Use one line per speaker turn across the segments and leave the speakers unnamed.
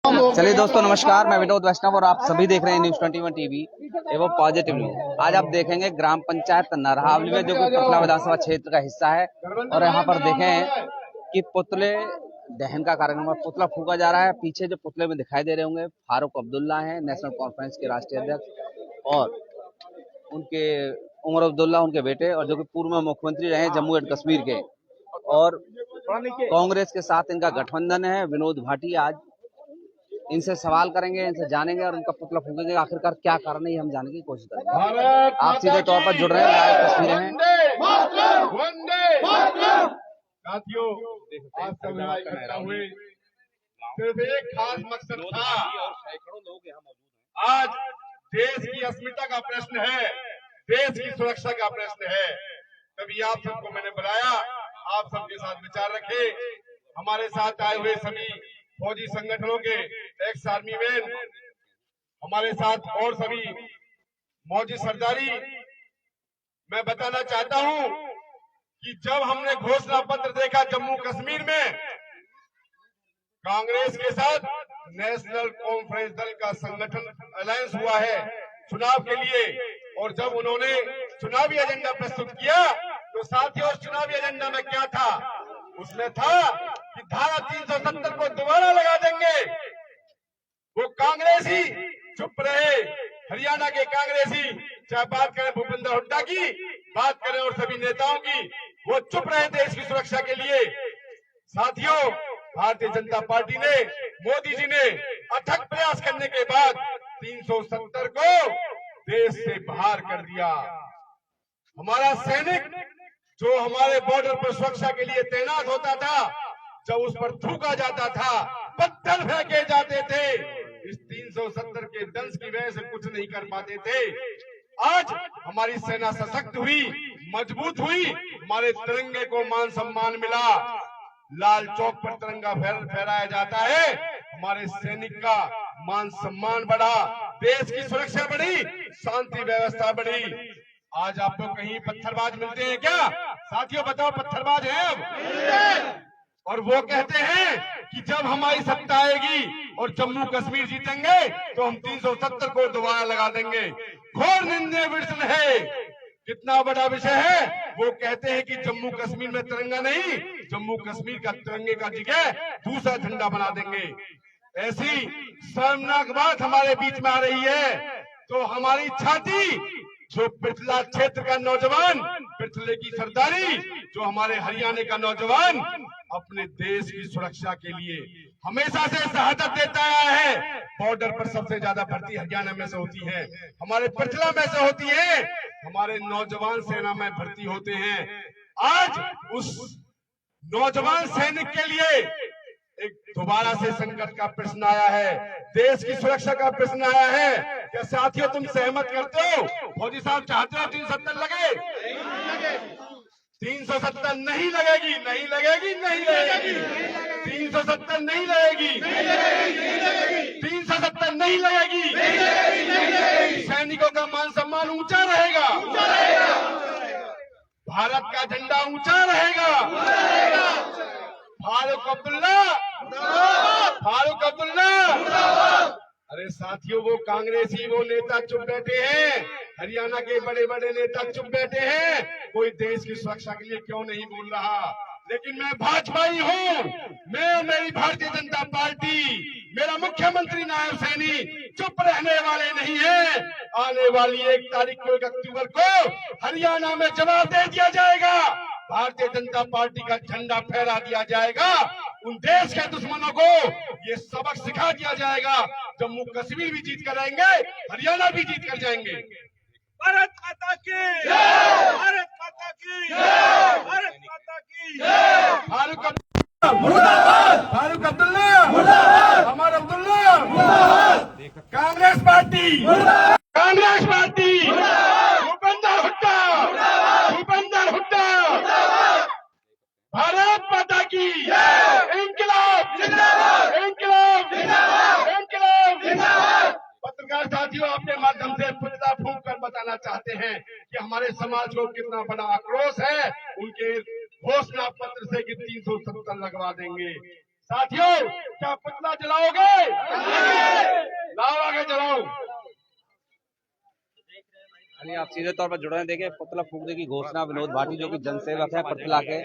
चलिए दोस्तों नमस्कार, मैं विनोद वैष्णव और आप सभी देख रहे हैं न्यूज़ 21 टीवी एवं पॉजिटिव न्यूज। आज आप देखेंगे ग्राम पंचायत नरहावली में, जो कि पटना विधानसभा क्षेत्र का हिस्सा है। और यहाँ पर देखें कि पुतले दहन का कार्यक्रम, पुतला फूका जा रहा है। पीछे जो पुतले में दिखाई दे रहे होंगे, फारूक अब्दुल्ला हैं, नेशनल कॉन्फ्रेंस के राष्ट्रीय अध्यक्ष, और उनके उमर अब्दुल्ला उनके बेटे, और जो कि पूर्व मुख्यमंत्री रहे जम्मू एंड कश्मीर के। और कांग्रेस के साथ इनका गठबंधन है। विनोद भाटी आज इनसे सवाल करेंगे, इनसे जानेंगे और इनका पुतला फूकेंगे। आखिरकार क्या कारण है ये हम जानने की कोशिश करेंगे। आप सीधे तौर पर जुड़ रहे हैं, लाइव तस्वीरें हैं।
साथियों, आज सब यहाँ इकट्ठा हुए सिर्फ एक खास मकसद था। आज देश की अस्मिता का प्रश्न है, देश की सुरक्षा का प्रश्न है। तभी आप सबको मैंने बुलाया, आप सबके साथ विचार रखे। हमारे साथ आए हुए सभी फौजी संगठनों के एक्स आर्मी मैन, हमारे साथ और सभी मौजी सरदारी। मैं बताना चाहता हूं कि जब हमने घोषणा पत्र देखा जम्मू कश्मीर में कांग्रेस के साथ नेशनल कॉन्फ्रेंस दल का संगठन अलायंस हुआ है चुनाव के लिए, और जब उन्होंने चुनावी एजेंडा प्रस्तुत किया तो साथियों उस चुनावी एजेंडा में क्या था? उसमें था कि धारा 370 को दोबारा लगा देंगे। वो कांग्रेस ही चुप रहे, हरियाणा के कांग्रेसी, चाहे बात करें भूपेंद्र हुड्डा की, बात करें और सभी नेताओं की, वो चुप रहे देश की सुरक्षा के लिए। साथियों, भारतीय जनता पार्टी ने, मोदी जी ने अथक प्रयास करने के बाद 370 को देश से बाहर कर दिया। हमारा सैनिक जो हमारे बॉर्डर पर सुरक्षा के लिए तैनात होता था, जब उस पर थूका जाता था, पत्थर फेंके जाते थे, इस 370 के दंश की वजह से कुछ नहीं कर पाते थे। आज हमारी सेना सशक्त हुई, मजबूत हुई, हमारे तिरंगे को मान सम्मान मिला। लाल चौक पर तिरंगा फहराया जाता है, हमारे सैनिक का मान सम्मान बढ़ा, देश की सुरक्षा बढ़ी, शांति व्यवस्था बढ़ी। आज आपको कहीं पत्थरबाज मिलते हैं क्या? साथियों बताओ, पत्थरबाज हैं अब? और वो कहते हैं कि जब हमारी सत्ता आएगी और जम्मू कश्मीर जीतेंगे तो हम 370 को दोबारा लगा देंगे। घोर निंदनीय विषय है। कितना बड़ा विषय है। वो कहते हैं कि जम्मू कश्मीर में तिरंगा नहीं, जम्मू कश्मीर का तिरंगे का जगह दूसरा झंडा बना देंगे। ऐसी शर्मनाक बात हमारे बीच में आ रही है। तो हमारी छाती, जो पिछला क्षेत्र का नौजवान, पिछले की सरदारी, जो हमारे हरियाणा का नौजवान अपने देश की सुरक्षा के लिए हमेशा से शहादत देता आया है। बॉर्डर पर सबसे ज्यादा भर्ती हरियाणा में से होती है, हमारे पिछला में से होती है, हमारे नौजवान सेना में भर्ती होते हैं। आज उस नौजवान सैनिक के लिए एक दोबारा से संकट का प्रश्न आया है, देश की सुरक्षा का प्रश्न आया है। क्या साथियों तुम सहमत करते हो? फौजी साहब चाहते हो 370 लगे? 370 नहीं लगेगी, नहीं लगेगी, नहीं लगेगी, 370 नहीं लगेगी, 370 नहीं लगेगी। सैनिकों का मान सम्मान ऊंचा रहेगा, भारत का झंडा ऊंचा रहेगा। फारूक अब्दुल्ला, फारूक अब्दुल्ला। अरे साथियों, वो कांग्रेसी, वो नेता चुप बैठे हैं, हरियाणा के बड़े बड़े नेता चुप बैठे हैं। कोई देश की सुरक्षा के लिए क्यों नहीं बोल रहा? लेकिन मैं भाजपाई हूँ, मैं और मेरी भारतीय जनता पार्टी, मेरा मुख्यमंत्री नायब सैनी चुप रहने वाले नहीं है। आने वाली 1 तारीख को, 1 अक्टूबर को हरियाणा में जवाब दे दिया जाएगा। भारतीय जनता पार्टी का झंडा फहरा दिया जाएगा। उन देश के दुश्मनों को ये सबक सिखा दिया जाएगा। जम्मू कश्मीर भी जीत कर आएंगे, हरियाणा भी जीत कर जाएंगे।
भारत माता की जय, भारत माता की जय, भारत माता की जय।
फारूक मुर्दाबाद, फारूक अब्दुल्ला मुर्दाबाद, अमर अब्दुल्ला मुर्दाबाद, कांग्रेस पार्टी, कांग्रेस पार्टी, भूपेंद्र हुड्डा, भूपेंद्र हुड्डा, भारत माता की जय, इंकलाब जिंदाबाद, इंकलाब जिंदाबाद, इंकलाब जिंदाबाद। पत्रकार साथियों, आपके माध्यम से पुतला फूंक कर बताना चाहते हैं कि हमारे समाज को कितना बड़ा आक्रोश है उनके घोषणा पत्र से कि 370 लगवा देंगे। साथियों, क्या पुतला जलाओगे? लाओ आगे जलाओ।
चलिए आप सीधे तौर पर जुड़ रहे हैं। देखिए पुतला फूकने की घोषणा विनोद भाटी जो कि जनसेवक है पृथला के,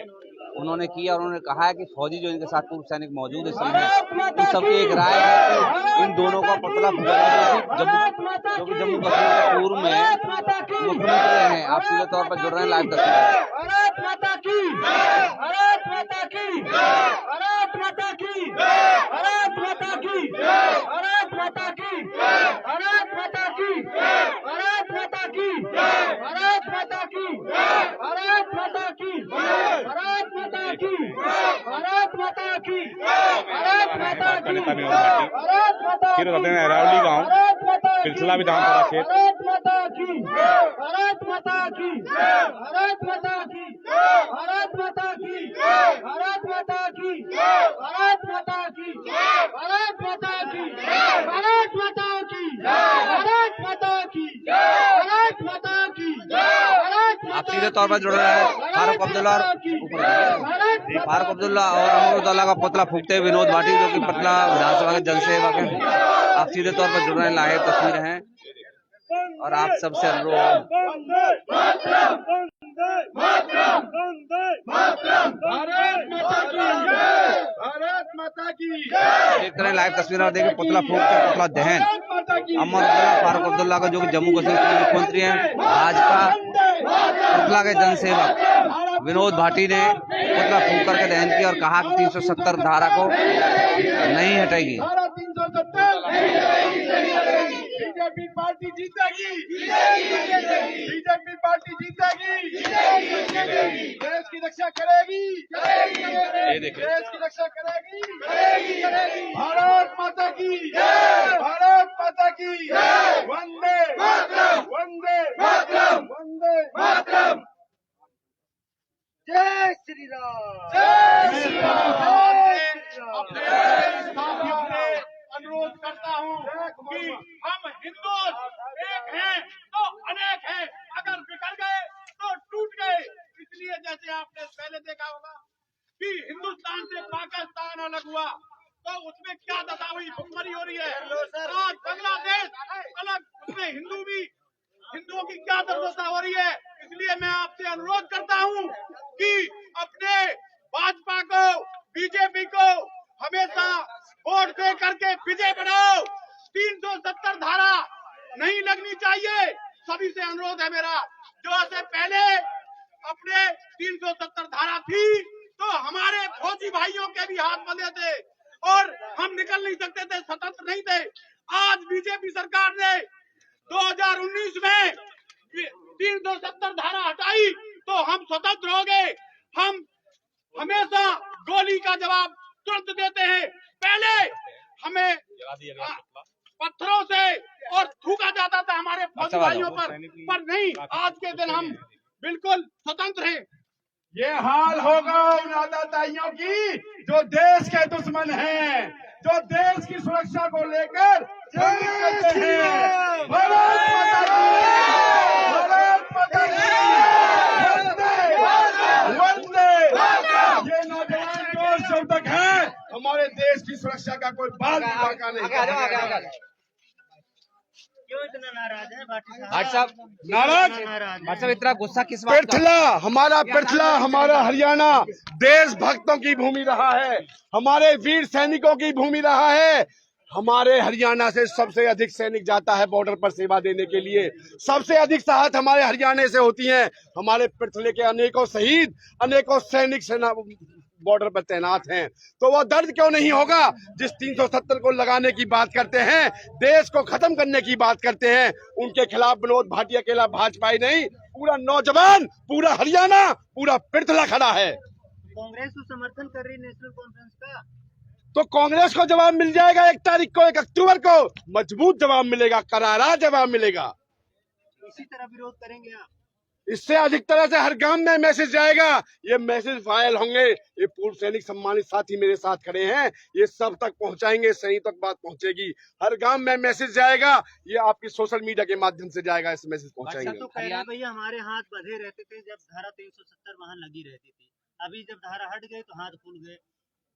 उन्होंने की और उन्होंने कहा है कि फौजी जो इनके साथ पूर्व सैनिक मौजूद इस समय उन सबकी एक राय है कि इन दोनों का पुतला फूका जो कि जम्मू कश्मीर के पूर्व में मुख्यमंत्री रहे हैं। आप सीधे तौर पर जुड़ रहे हैं लाइव तस्वीर।
भारत माता की, भारत माता की, भारत माता की, भारत माता की, भारत माता की, भारत माता की, भारत माता की, भारत माता की, भारत माता की, भारत माता की, भारत माता की, भारत माता की, भारत माता की,
अरावली गांव पिछला विधानसभा क्षेत्र।
भारत माता की, भारत माता की, भारत माता की, भारत माता की, भारत माता की, भारत माता की, भारत माता की, भारत माता की, भारत माता की, भारत माता की,
आप सीधे तौर पर जुड़ रहे हैं फारूक अब्दुल्ला फारूक अब्दुल्ला और अमरुद्दौला का पुतला फूकते हुए विनोद भाटी जो कि पटना विधानसभा के जनसेवक हैं। आप सीधे तौर पर जुड़ रहे हैं, लाइव तस्वीरें हैं और आप सबसे अनुरोध
भारत माता की,
देख रहे हैं लाइव तस्वीरें और देखिए पुतला फूक के पुतला दहन अमरुद्दौला फारूक अब्दुल्ला का जो कि जम्मू कश्मीर के मुख्यमंत्री हैं, भाजपा पृथला के जनसेवक विनोद भाटी ने पुतला फूक करके दहन किया और कहा कि 370 धारा को नहीं हटेगी।
370 बीजेपी पार्टी जीतेगी, बीजेपी पार्टी जीतेगी, देश की रक्षा करेगी, देश की रक्षा करेगी, भारत माता की, भारत माता की, वंदे वंदे वंदे मातरम, जय श्री राम, जय श्री राम। अपने साथियों से अनुरोध करता हूँ कि हम हिंदू एक हैं तो अनेक हैं, अगर बिखर गए तो टूट गए। इसलिए जैसे आपने पहले देखा होगा कि हिंदुस्तान से पाकिस्तान अलग हुआ तो उसमें क्या दशा हुई, भुखमरी हो रही है। आज बांग्लादेश अलग, उसमें हिंदुओं की क्या दुर्दशा हो रही है। इसलिए मैं आपसे अनुरोध करता हूँ कि अपने भाजपा को, बीजेपी को हमेशा वोट दे करके विजय बनाओ। 370 धारा नहीं लगनी चाहिए। सभी से अनुरोध है मेरा, जो से पहले अपने 370 धारा थी तो हमारे फौजी भाइयों के भी हाथ बंधे थे और हम निकल नहीं सकते थे, स्वतंत्र नहीं थे। आज बीजेपी सरकार ने 2019 में 370 धारा हटाई तो हम स्वतंत्र हो गए। हम हमेशा गोली का जवाब तुरंत देते हैं। पहले हमें पत्थरों से और थूका जाता था हमारे फौजी भाइयों पर नहीं, आज के दिन हम बिल्कुल स्वतंत्र हैं। ये हाल होगा उन आदाताइयों की जो देश के दुश्मन हैं, जो देश की सुरक्षा को लेकर करते हैं। भारत माता की, भारत माता की, वंदे वंदे। ये नौजवान जोश जब तक है हमारे देश की सुरक्षा का कोई बात नहीं।
क्यों इतना नाराज है
भाटी साहब?
नाराज
भाटी साहब इतना गुस्सा किस बात का?
पृथला हमारा हरियाणा देशभक्तों की भूमि रहा है, हमारे वीर सैनिकों की भूमि रहा है। हमारे हरियाणा से सबसे अधिक सैनिक जाता है बॉर्डर पर सेवा देने के लिए, सबसे अधिक साहस हमारे हरियाणा से होती है। हमारे पृथले के अनेकों शहीद, अनेकों सैनिक सेना बॉर्डर पर तैनात हैं, तो वो दर्द क्यों नहीं होगा जिस 370 को लगाने की बात करते हैं, देश को खत्म करने की बात करते हैं। उनके खिलाफ विनोद भाटी अकेला भाजपा ही नहीं, पूरा नौजवान, पूरा हरियाणा, पूरा पृथला खड़ा है।
कांग्रेस को समर्थन कर रही नेशनल कॉन्फ्रेंस का,
तो कांग्रेस को जवाब मिल जाएगा 1 तारीख को, 1 अक्टूबर को मजबूत जवाब मिलेगा, करारा जवाब मिलेगा।
इसी तरह विरोध करेंगे आप?
इससे अधिक तरह से हर गांव में मैसेज जाएगा, ये मैसेज वायरल होंगे। ये पूर्व सैनिक सम्मानित साथी मेरे साथ खड़े हैं, ये सब तक पहुंचाएंगे, सही तक बात पहुंचेगी, हर गांव में मैसेज जाएगा। ये आपकी सोशल मीडिया के माध्यम से जाएगा, इस मैसेज पहुंचाएंगे।
तो कह रहे हैं भैया हमारे हाथ बंधे रहते थे जब धारा 370 वहां लगी रहती थी, अभी जब धारा हट गई तो हाथ खुल गए।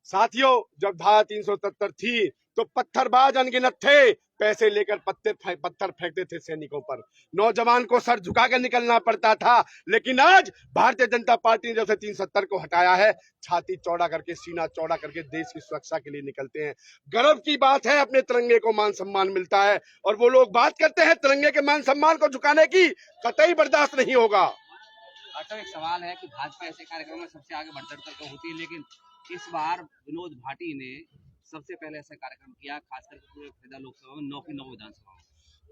साथियों, जब धारा 370 थी तो पत्थरबाज अनगिनत थे, पैसे लेकर पत्थर फेंकते थे सैनिकों पर, नौजवान को सर झुकाकर निकलना पड़ता था। लेकिन आज भारतीय जनता पार्टी ने जब से 370 को हटाया है, छाती चौड़ा करके, सीना चौड़ा करके देश की सुरक्षा के लिए निकलते हैं। गर्व की बात है, अपने तिरंगे को मान सम्मान मिलता है। और वो लोग बात करते हैं तिरंगे के मान सम्मान को झुकाने की, कतई बर्दाश्त नहीं होगा।
अच्छा, एक सवाल है कि भाजपा ऐसे कार्यक्रम में सबसे आगे बढ़ चढ़ कर होती है, लेकिन इस बार विनोद भाटी ने सबसे पहले ऐसा कार्यक्रम किया, खासकर पूरे फरीदा लोकसभा में 9 की 9 विधानसभा में।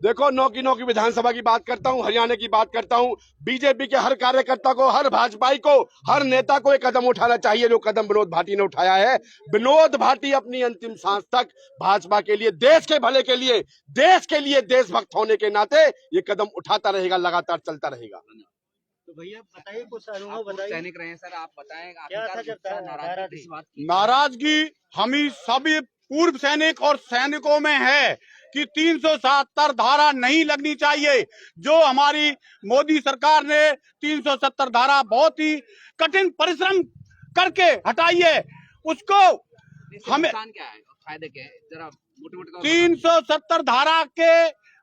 देखो, 9 की 9 की विधानसभा की बात करता हूं, हरियाणा की बात करता हूं, बीजेपी के हर कार्यकर्ता को, हर भाजपाई को, हर नेता को एक कदम उठाना चाहिए जो कदम विनोद भाटी ने उठाया है। विनोद भाटी अपनी अंतिम सांस तक भाजपा के लिए, देश के भले के लिए, देशभक्त होने के नाते ये कदम उठाता रहेगा, लगातार चलता रहेगा।
तो भैया बताइए, कुछ अनुभव बताइए।
सैनिक रहे हैं सर, आप बताएं
क्या था जब नाराजगी
इस बात की?
नाराजगी हम ही सभी पूर्व सैनिक और सैनिकों में है कि 370 धारा नहीं लगनी चाहिए। जो हमारी मोदी सरकार ने 370 धारा बहुत ही कठिन परिश्रम करके हटाई है, उसको हमें
क्या है फायदे के, जरा मोटे-मोटे
370 धारा के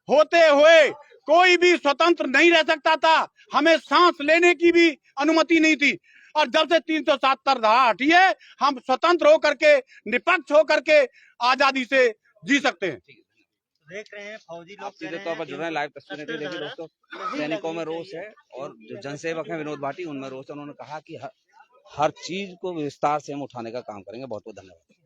होते हुए कोई भी स्वतंत्र नहीं रह सकता था, हमें सांस लेने की भी अनुमति नहीं थी। और जब से 370 धारा हटी है, हम स्वतंत्र होकर के, निष्पक्ष होकर के आजादी से जी सकते हैं।
देख रहे हैं फौजी लोग
आप सीधे तौर पर जुड़ रहे हैं, लाइव तस्वीरें देखिए दोस्तों, सैनिकों में रोष है और जो जनसेवक हैं विनोद भाटी, उनमें रोष है। उन्होंने कहा कि हर चीज को विस्तार से हम उठाने का काम करेंगे। बहुत बहुत धन्यवाद।